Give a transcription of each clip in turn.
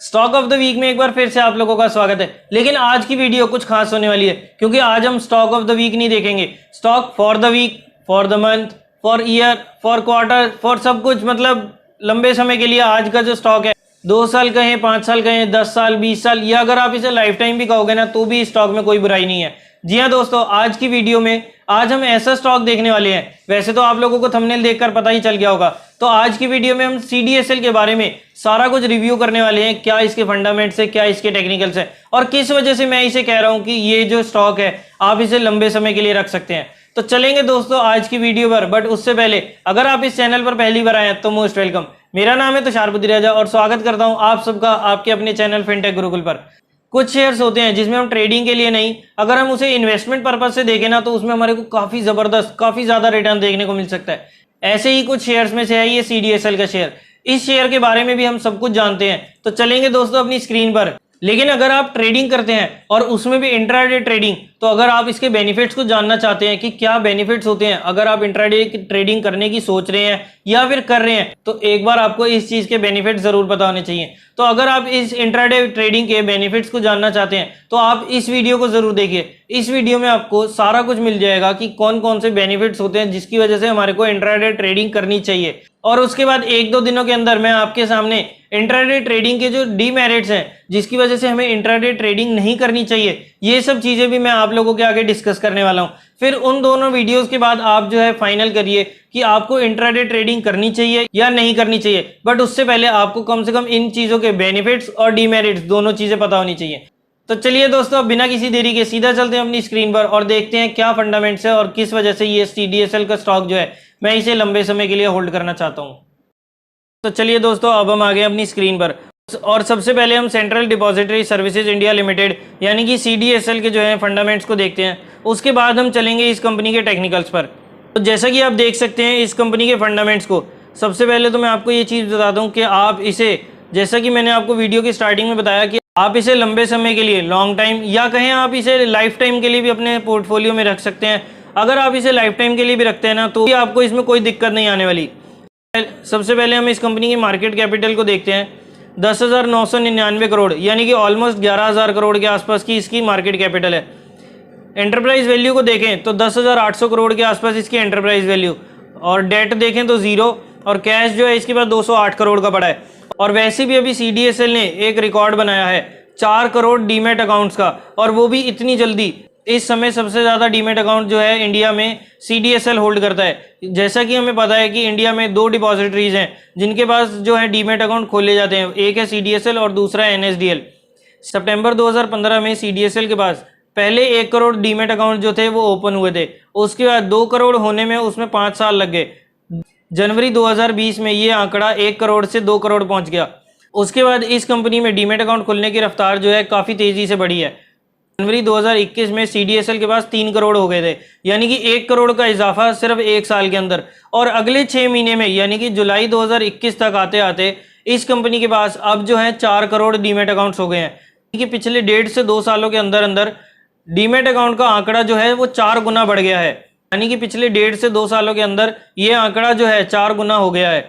Stock of the week में एक बार फिर से आप लोगों का स्वागत है। लेकिन आज की वीडियो कुछ खास होने वाली है, क्योंकि आज हम स्टॉक ऑफ द वीक नहीं देखेंगे। Stock for the week, for the month, for year, for quarter, for सब कुछ, मतलब लंबे समय के लिए आज का जो स्टॉक है, 2 साल कहें, 5 साल कहें, 10 साल, 20 साल, या अगर आप इसे लाइफ टाइम भी कहोगे ना तो भी स्टॉक में कोई बुराई नहीं है। जी हाँ दोस्तों, आज की वीडियो में आज हम ऐसा स्टॉक देखने वाले हैं। वैसे तो आप लोगों को थंबनेल देखकर पता ही चल गया होगा। तो आज की वीडियो में हम CDSL के बारे में सारा कुछ रिव्यू करने वाले हैं। क्या इसके फंडामेंट्स है, क्या इसके टेक्निकल्स है, और किस वजह से मैं इसे कह रहा हूं कि ये जो स्टॉक है आप इसे लंबे समय के लिए रख सकते हैं। तो चलेंगे दोस्तों आज की वीडियो पर। बट उससे पहले अगर आप इस चैनल पर पहली बार आए हैं तो मोस्ट वेलकम। मेरा नाम है तुषार बुद्धिराजा और स्वागत करता हूं आप सबका आपके अपने चैनल फिनटेक गुरुकुल पर। कुछ शेयर्स होते हैं जिसमें हम ट्रेडिंग के लिए नहीं, अगर हम उसे इन्वेस्टमेंट पर्पज से देखें ना तो उसमें हमारे को काफी जबरदस्त, काफी ज्यादा रिटर्न देखने को मिल सकता है। ऐसे ही कुछ शेयर्स में से है ये CDSL का शेयर। इस शेयर के बारे में भी हम सब कुछ जानते हैं। तो चलेंगे दोस्तों अपनी स्क्रीन पर। लेकिन अगर आप ट्रेडिंग करते हैं और उसमें भी इंट्राडे ट्रेडिंग, तो अगर आप इसके बेनिफिट्स को जानना चाहते हैं कि क्या बेनिफिट्स होते हैं अगर आप इंट्राडे ट्रेडिंग करने की सोच रहे हैं या फिर कर रहे हैं, तो एक बार आपको इस चीज के बेनिफिट्स जरूर पता होने चाहिए। तो अगर आप इस इंट्राडे ट्रेडिंग के बेनिफिट्स को जानना चाहते हैं तो आप इस वीडियो को जरूर देखिए। इस वीडियो में आपको सारा कुछ मिल जाएगा कि कौन कौन से बेनिफिट्स होते हैं जिसकी वजह से हमारे को इंट्राडे ट्रेडिंग करनी चाहिए। और उसके बाद 1-2 दिनों के अंदर मैं आपके सामने इंट्राडे ट्रेडिंग के जो डीमेरिट्स हैं जिसकी वजह से हमें इंट्राडे ट्रेडिंग नहीं करनी चाहिए, ये सब चीजें भी मैं आप लोगों के आगे डिस्कस करने वाला हूं। फिर उन दोनों वीडियोस के बाद आप जो है फाइनल करिए कि आपको इंट्राडे ट्रेडिंग करनी चाहिए या नहीं करनी चाहिए। बट उससे पहले आपको कम से कम इन चीजों के बेनिफिट्स और डीमेरिट्स दोनों चीजें पता होनी चाहिए। तो चलिए दोस्तों, अब बिना किसी देरी के सीधा चलते हैं अपनी स्क्रीन पर और देखते हैं क्या फंडामेंट्स है और किस वजह से ये CDSL का स्टॉक जो है मैं इसे लंबे समय के लिए होल्ड करना चाहता हूं। तो चलिए दोस्तों, अब हम आ गए अपनी स्क्रीन पर और सबसे पहले हम central depository services India limited यानी कि CDSL के जो है फंडामेंट्स को देखते हैं। उसके बाद हम चलेंगे इस कंपनी के टेक्निकल्स पर। तो जैसा कि आप देख सकते हैं इस कंपनी के फंडामेंट्स को, सबसे पहले तो मैं आपको ये चीज़ बता दूं कि आप इसे, जैसा कि मैंने आपको वीडियो की स्टार्टिंग में बताया कि आप इसे लंबे समय के लिए, लॉन्ग टाइम, या कहें आप इसे लाइफ टाइम के लिए भी अपने पोर्टफोलियो में रख सकते हैं। अगर आप इसे लाइफ टाइम के लिए भी रखते हैं ना तो भी आपको इसमें कोई दिक्कत नहीं आने वाली। सबसे पहले हम इस कंपनी की मार्केट कैपिटल को देखते हैं। 10,999 करोड़ यानी कि ऑलमोस्ट 11,000 करोड़ के आसपास की इसकी मार्केट कैपिटल है। एंटरप्राइज वैल्यू को देखें तो 10,800 करोड़ के आसपास इसकी एंटरप्राइज वैल्यू, और डेट देखें तो 0, और कैश जो है इसके पास 208 करोड़ का पड़ा है। और वैसे भी अभी CDSL ने एक रिकॉर्ड बनाया है 4 करोड़ डीमेट अकाउंट्स का, और वो भी इतनी जल्दी। इस समय सबसे ज़्यादा डीमेट अकाउंट जो है इंडिया में CDSL होल्ड करता है। जैसा कि हमें पता है कि इंडिया में 2 डिपॉजिटरीज हैं जिनके पास जो है डीमेट अकाउंट खोले जाते हैं, एक है CDSL और दूसरा है NSDL। सितंबर 2015 में CDSL के पास पहले 1 करोड़ डीमेट अकाउंट जो थे वो ओपन हुए थे। उसके बाद 2 करोड़ होने में उसमें 5 साल लग गए। जनवरी 2020 में ये आंकड़ा 1 करोड़ से 2 करोड़ पहुंच गया। उसके बाद इस कंपनी में डीमेट अकाउंट खुलने की रफ्तार जो है काफ़ी तेज़ी से बढ़ी है। जनवरी 2021 में CDSL के पास 3 करोड़ हो गए थे, यानी कि 1 करोड़ का इजाफा सिर्फ 1 साल के अंदर। और अगले 6 महीने में यानी कि जुलाई 2021 तक आते आते इस कंपनी के पास अब जो है 4 करोड़ डीमेट अकाउंट्स हो गए हैं। कि पिछले 1.5 से 2 सालों के अंदर अंदर डीमेट अकाउंट का आंकड़ा जो है वो 4 गुना बढ़ गया है। यानी कि पिछले 1.5 से 2 सालों के अंदर ये आंकड़ा जो है 4 गुना हो गया है।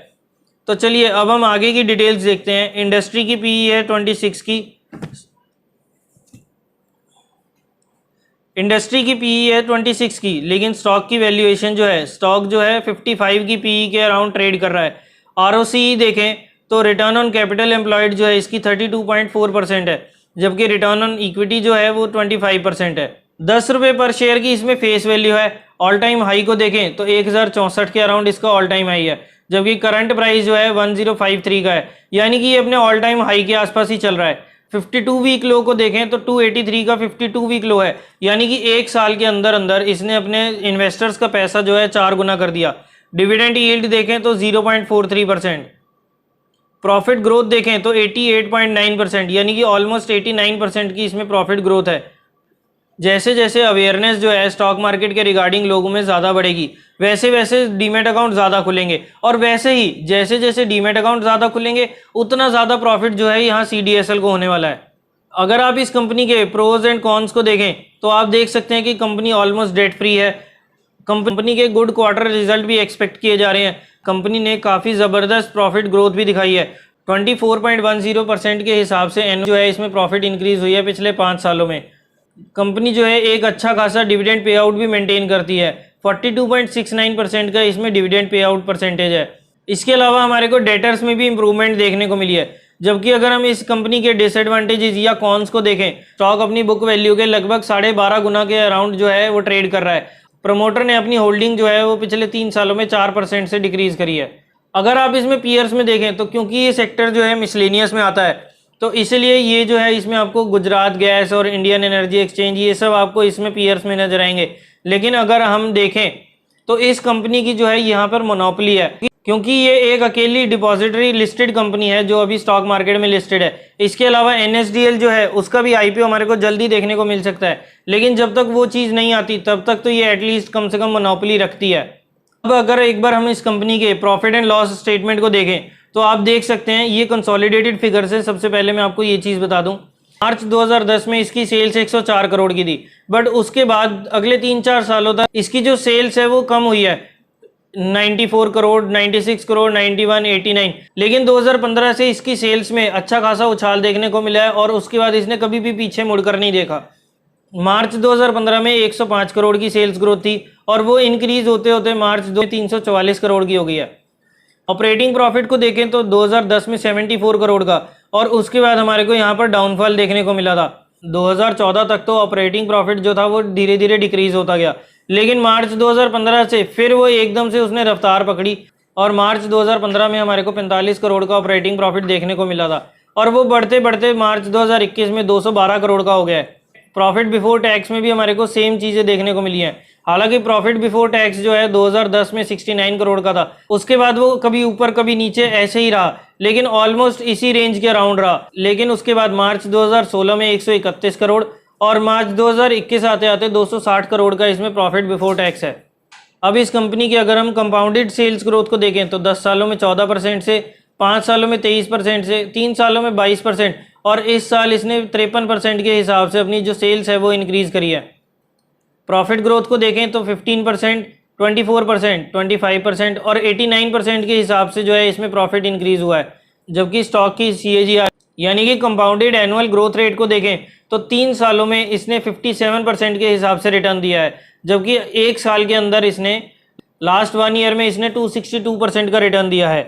तो चलिए अब हम आगे की डिटेल्स देखते हैं। इंडस्ट्री की PE है 26 की, इंडस्ट्री की PE है 26 की, लेकिन स्टॉक की वैल्यूएशन जो है, स्टॉक जो है 55 की PE के अराउंड ट्रेड कर रहा है। ROCE देखें तो रिटर्न ऑन कैपिटल एम्प्लॉयड जो है इसकी 32.4% है, जबकि रिटर्न ऑन इक्विटी जो है वो 25% है। 10 रुपये पर शेयर की इसमें फेस वैल्यू है। ऑल टाइम हाई को देखें तो 1064 के अराउंड इसका ऑल टाइम हाई है, जबकि करंट प्राइस जो है 1053 का है, यानी कि ये अपने ऑल टाइम हाई के आसपास ही चल रहा है। 52 वीक लो को देखें तो 283 का 52 वीक लो है, यानी कि 1 साल के अंदर अंदर इसने अपने इन्वेस्टर्स का पैसा जो है 4 गुना कर दिया। डिविडेंड यील्ड देखें तो 0.43%। प्रॉफिट ग्रोथ देखें तो 88.9%, यानी कि ऑलमोस्ट 89% की इसमें प्रॉफिट ग्रोथ है। जैसे जैसे अवेयरनेस जो है स्टॉक मार्केट के रिगार्डिंग लोगों में ज़्यादा बढ़ेगी, वैसे वैसे डीमेट अकाउंट ज़्यादा खुलेंगे, और वैसे ही जैसे जैसे डीमेट अकाउंट ज़्यादा खुलेंगे उतना ज़्यादा प्रॉफिट जो है यहाँ CDSL को होने वाला है। अगर आप इस कंपनी के प्रोज एंड कॉन्स को देखें तो आप देख सकते हैं कि कंपनी ऑलमोस्ट डेट फ्री है। कंपनी के गुड क्वार्टर रिजल्ट भी एक्सपेक्ट किए जा रहे हैं। कंपनी ने काफ़ी ज़बरदस्त प्रॉफिट ग्रोथ भी दिखाई है। 24.10% के हिसाब से जो है इसमें प्रॉफिट इंक्रीज हुई है पिछले 5 सालों में। कंपनी जो है एक अच्छा खासा डिविडेंड पे आउट भी मेंटेन करती है। 42.69% का इसमें डिविडेंड पे आउट परसेंटेज है। इसके अलावा हमारे को डेटर्स में भी इंप्रूवमेंट देखने को मिली है। जबकि अगर हम इस कंपनी के डिसएडवांटेजेस या कॉन्स को देखें, स्टॉक अपनी बुक वैल्यू के लगभग 12.5 गुना के अराउंड जो है वो ट्रेड कर रहा है। प्रमोटर ने अपनी होल्डिंग जो है वो पिछले 3 सालों में 4% से डिक्रीज करी है। अगर आप इसमें पीयर्स में देखें तो क्योंकि ये सेक्टर जो है मिसलेनियस में आता है, तो इसलिए ये जो है इसमें आपको गुजरात गैस और इंडियन एनर्जी एक्सचेंज ये सब आपको इसमें पीयर्स में नजर आएंगे। लेकिन अगर हम देखें तो इस कंपनी की जो है यहाँ पर मोनोपोली है, क्योंकि ये एक अकेली डिपॉजिटरी लिस्टेड कंपनी है जो अभी स्टॉक मार्केट में लिस्टेड है। इसके अलावा एनएसडीएल जो है उसका भी आईपीओ हमारे को जल्दी देखने को मिल सकता है, लेकिन जब तक वो चीज़ नहीं आती तब तक तो ये एटलीस्ट कम से कम मोनोपोली रखती है। अब अगर एक बार हम इस कंपनी के प्रॉफिट एंड लॉस स्टेटमेंट को देखें तो आप देख सकते हैं ये कंसोलिडेटेड फिगर्स है। सबसे पहले मैं आपको ये चीज़ बता दूं, मार्च 2010 में इसकी सेल्स 104 करोड़ की थी, बट उसके बाद अगले 3-4 सालों तक इसकी जो सेल्स है वो कम हुई है, 94 करोड़, 96 करोड़, 91, 89। लेकिन 2015 से इसकी सेल्स में अच्छा खासा उछाल देखने को मिला है और उसके बाद इसने कभी भी पीछे मुड़कर नहीं देखा। मार्च 2015 में 105 करोड़ की सेल्स ग्रोथ थी और वो इंक्रीज होते होते मार्च 344 करोड़ की हो गई है। ऑपरेटिंग प्रॉफिट को देखें तो 2010 में 74 करोड़ का, और उसके बाद हमारे को यहाँ पर डाउनफॉल देखने को मिला था। 2014 तक तो ऑपरेटिंग प्रॉफिट जो था वो धीरे धीरे डिक्रीज होता गया, लेकिन मार्च 2015 से फिर वो एकदम से उसने रफ्तार पकड़ी और मार्च 2015 में हमारे को 45 करोड़ का ऑपरेटिंग प्रॉफिट देखने को मिला था और वो बढ़ते बढ़ते मार्च 2021 में 212 करोड़ का हो गया है। प्रॉफिट बिफोर टैक्स में भी हमारे को सेम चीज़ें देखने को मिली हैं। हालांकि प्रॉफिट बिफोर टैक्स जो है 2010 में 69 करोड़ का था, उसके बाद वो कभी ऊपर कभी नीचे ऐसे ही रहा, लेकिन ऑलमोस्ट इसी रेंज के अराउंड रहा। लेकिन उसके बाद मार्च 2016 में 131 करोड़ और मार्च 2021 आते आते 260 करोड़ का इसमें प्रॉफिट बिफोर टैक्स है। अब इस कंपनी की अगर हम कंपाउंडेड सेल्स ग्रोथ को देखें तो 10 सालों में 14% से, 5 सालों में 23% से, 3 सालों में 22% और इस साल इसने 53% के हिसाब से अपनी जो सेल्स है वो इंक्रीज करी है। प्रॉफिट ग्रोथ को देखें तो 15%, 24%, 25% और 89% के हिसाब से जो है इसमें प्रॉफिट इंक्रीज हुआ है। जबकि स्टॉक की CAGR यानी कि कंपाउंडेड एनुअल ग्रोथ रेट को देखें तो 3 सालों में इसने 57% के हिसाब से रिटर्न दिया है, जबकि एक साल के अंदर इसने लास्ट 1 ईयर में इसने 262% का रिटर्न दिया है।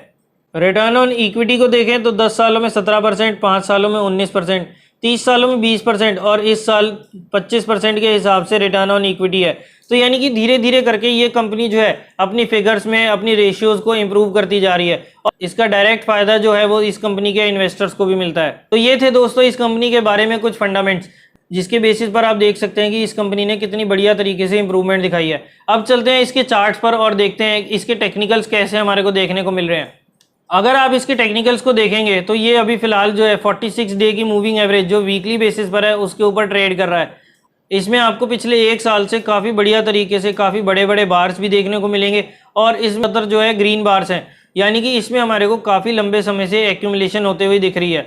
रिटर्न ऑन इक्विटी को देखें तो 10 सालों में 17%, 5 सालों में 19%, 30 सालों में 20% और इस साल 25% के हिसाब से रिटर्न ऑन इक्विटी है। तो यानी कि धीरे धीरे करके ये कंपनी जो है अपनी फिगर्स में अपनी रेशियोज को इंप्रूव करती जा रही है और इसका डायरेक्ट फायदा जो है वो इस कंपनी के इन्वेस्टर्स को भी मिलता है। तो ये थे दोस्तों इस कंपनी के बारे में कुछ फंडामेंट्स, जिसके बेसिस पर आप देख सकते हैं कि इस कंपनी ने कितनी बढ़िया तरीके से इंप्रूवमेंट दिखाई है। अब चलते हैं इसके चार्ट्स पर और देखते हैं इसके टेक्निकल्स कैसे हमारे को देखने को मिल रहे हैं। अगर आप इसके टेक्निकल्स को देखेंगे तो ये अभी फिलहाल जो है 46 डे की मूविंग एवरेज जो वीकली बेसिस पर है उसके ऊपर ट्रेड कर रहा है। इसमें आपको पिछले 1 साल से काफ़ी बढ़िया तरीके से काफ़ी बड़े बड़े बार्स भी देखने को मिलेंगे और इस अंदर जो है ग्रीन बार्स हैं, यानी कि इसमें हमारे को काफ़ी लंबे समय से एक्यूमुलेशन होते हुए दिख रही है।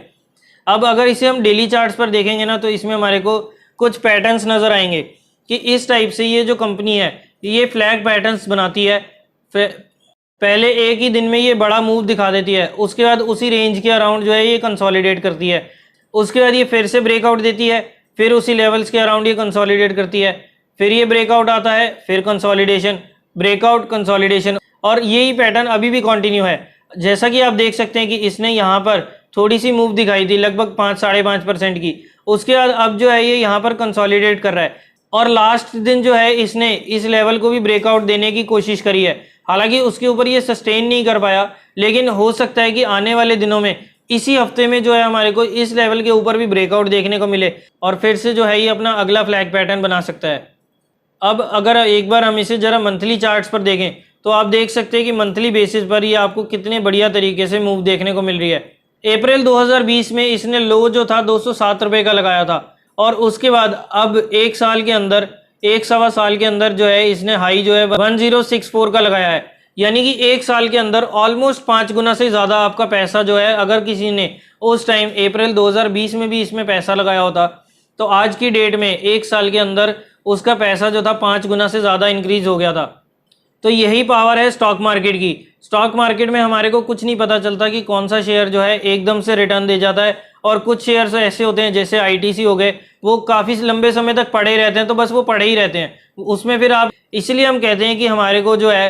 अब अगर इसे हम डेली चार्ट्स पर देखेंगे ना तो इसमें हमारे को कुछ पैटर्न्स नज़र आएंगे कि इस टाइप से ये जो कंपनी है ये फ्लैग पैटर्न्स बनाती है। पहले एक ही दिन में ये बड़ा मूव दिखा देती है, उसके बाद उसी रेंज के अराउंड जो है ये कंसोलिडेट करती है, उसके बाद ये फिर से ब्रेकआउट देती है, फिर उसी लेवल्स के अराउंड ये कंसोलिडेट करती है, फिर ये ब्रेकआउट आता है, फिर कंसोलिडेशन, ब्रेकआउट, कंसोलिडेशन और यही पैटर्न अभी भी कंटिन्यू है। जैसा कि आप देख सकते हैं कि इसने यहाँ पर थोड़ी सी मूव दिखाई थी लगभग 5-5.5% की, उसके बाद अब जो है ये यहाँ पर कंसोलिडेट कर रहा है और लास्ट दिन जो है इसने इस लेवल को भी ब्रेकआउट देने की कोशिश करी है। हालांकि उसके ऊपर ये सस्टेन नहीं कर पाया, लेकिन हो सकता है कि आने वाले दिनों में इसी हफ्ते में जो है हमारे को इस लेवल के ऊपर भी ब्रेकआउट देखने को मिले और फिर से जो है ये अपना अगला फ्लैग पैटर्न बना सकता है। अब अगर एक बार हम इसे जरा मंथली चार्ट्स पर देखें तो आप देख सकते हैं कि मंथली बेसिस पर ये आपको कितने बढ़िया तरीके से मूव देखने को मिल रही है। अप्रैल 2020 में इसने लो जो था 207 रुपये का लगाया था और उसके बाद अब 1 साल के अंदर 1 सवा साल के अंदर जो है इसने हाई जो है 1064 का लगाया है, यानी कि 1 साल के अंदर ऑलमोस्ट 5 गुना से ज़्यादा आपका पैसा जो है अगर किसी ने उस टाइम अप्रैल 2020 में भी इसमें पैसा लगाया होता तो आज की डेट में 1 साल के अंदर उसका पैसा जो था 5 गुना से ज़्यादा इंक्रीज हो गया था। तो यही पावर है स्टॉक मार्केट की। स्टॉक मार्केट में हमारे को कुछ नहीं पता चलता कि कौन सा शेयर जो है एकदम से रिटर्न दे जाता है, और कुछ शेयर्स ऐसे होते हैं जैसे आईटीसी हो गए, वो काफ़ी लंबे समय तक पड़े रहते हैं, तो बस वो पड़े ही रहते हैं उसमें। फिर आप, इसलिए हम कहते हैं कि हमारे को जो है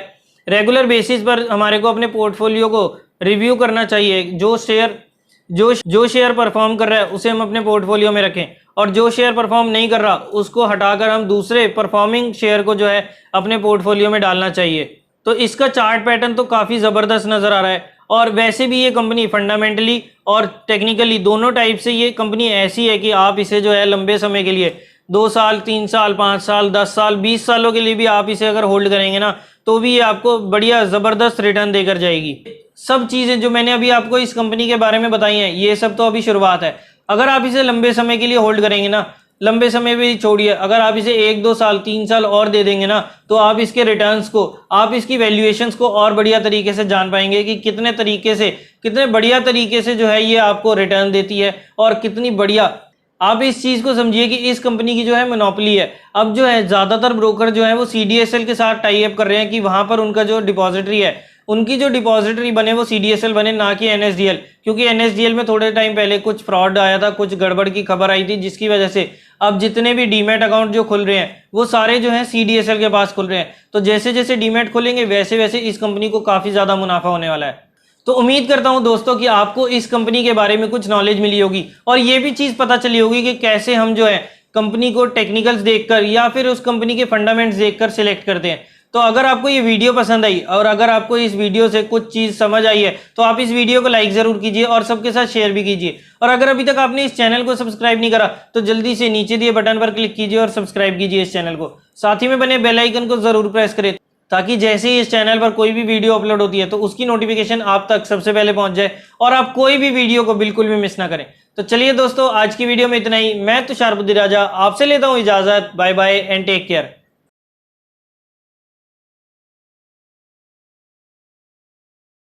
रेगुलर बेसिस पर हमारे को अपने पोर्टफोलियो को रिव्यू करना चाहिए। जो शेयर परफॉर्म कर रहा है उसे हम अपने पोर्टफोलियो में रखें, और जो शेयर परफॉर्म नहीं कर रहा उसको हटाकर हम दूसरे परफॉर्मिंग शेयर को जो है अपने पोर्टफोलियो में डालना चाहिए। तो इसका चार्ट पैटर्न तो काफ़ी ज़बरदस्त नज़र आ रहा है। और वैसे भी ये कंपनी फंडामेंटली और टेक्निकली दोनों टाइप से ये कंपनी ऐसी है कि आप इसे जो है लंबे समय के लिए 2 साल, 3 साल, 5 साल, 10 साल, 20 सालों के लिए भी आप इसे अगर होल्ड करेंगे ना, तो भी ये आपको बढ़िया ज़बरदस्त रिटर्न देकर जाएगी। सब चीज़ें जो मैंने अभी आपको इस कंपनी के बारे में बताई हैं, ये सब तो अभी शुरुआत है। अगर आप इसे लंबे समय के लिए होल्ड करेंगे ना, लंबे समय भी छोड़िए, अगर आप इसे 1, 2 साल, 3 साल और दे देंगे ना, तो आप इसके रिटर्न्स को, आप इसकी वैल्यूएशंस को और बढ़िया तरीके से जान पाएंगे कि कितने बढ़िया तरीके से जो है ये आपको रिटर्न देती है, और कितनी बढ़िया। आप इस चीज़ को समझिए कि इस कंपनी की जो है मोनोपोली है। अब जो है ज़्यादातर ब्रोकर जो है वो सीडीएसएल के साथ टाई अप कर रहे हैं कि वहाँ पर उनका जो डिपॉजिटरी है, उनकी जो डिपॉजिटरी बने वो सीडीएसएल बने, ना कि एनएसडीएल। क्योंकि एनएसडीएल में थोड़े टाइम पहले कुछ फ्रॉड आया था, कुछ गड़बड़ की खबर आई थी, जिसकी वजह से अब जितने भी डीमैट अकाउंट जो खुल रहे हैं वो सारे जो हैं सीडीएसएल के पास खुल रहे हैं। तो जैसे जैसे डीमैट खुलेंगे वैसे वैसे इस कंपनी को काफ़ी ज़्यादा मुनाफा होने वाला है। तो उम्मीद करता हूं दोस्तों कि आपको इस कंपनी के बारे में कुछ नॉलेज मिली होगी, और ये भी चीज़ पता चली होगी कि कैसे हम जो है कंपनी को टेक्निकल्स देखकर या फिर उस कंपनी के फंडामेंट्स देखकर सिलेक्ट करते हैं। तो अगर आपको ये वीडियो पसंद आई और अगर आपको इस वीडियो से कुछ चीज़ समझ आई है, तो आप इस वीडियो को लाइक ज़रूर कीजिए और सबके साथ शेयर भी कीजिए। और अगर अभी तक आपने इस चैनल को सब्सक्राइब नहीं करा, तो जल्दी से नीचे दिए बटन पर क्लिक कीजिए और सब्सक्राइब कीजिए इस चैनल को। साथ ही में बने बेल आइकन को ज़रूर प्रेस करें, ताकि जैसे ही इस चैनल पर कोई भी वीडियो अपलोड होती है तो उसकी नोटिफिकेशन आप तक सबसे पहले पहुंच जाए और आप कोई भी वीडियो को बिल्कुल भी मिस ना करें। तो चलिए दोस्तों, आज की वीडियो में इतना ही। मैं तुषार बुद्धिराजा आपसे लेता हूं इजाजत। Bye bye and take care.